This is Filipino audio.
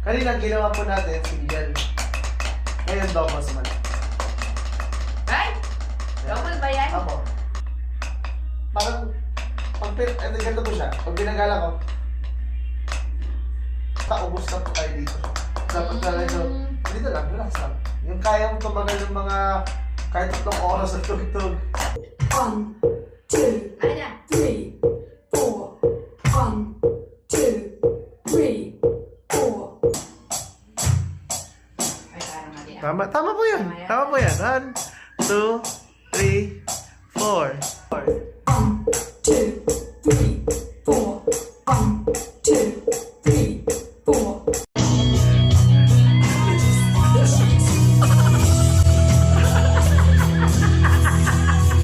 Kanina ginawa po natin single. Ngayon doubles man. Ay! Double ba yan? Apo. Parang, ganito po siya. Pag binagala ko, ubos na po tayo dito. Dapat talaga, dito lang, relax lang. Yung kayang tumagal ng mga kahit 3 oras na tugtog. 1, 2, Ano na? 3, 4. 1, 2, 3, 4. Ay, parang mali ah. Tama po yan. Tama po yan. 1, 2, 3, 4. 1, 2, 3,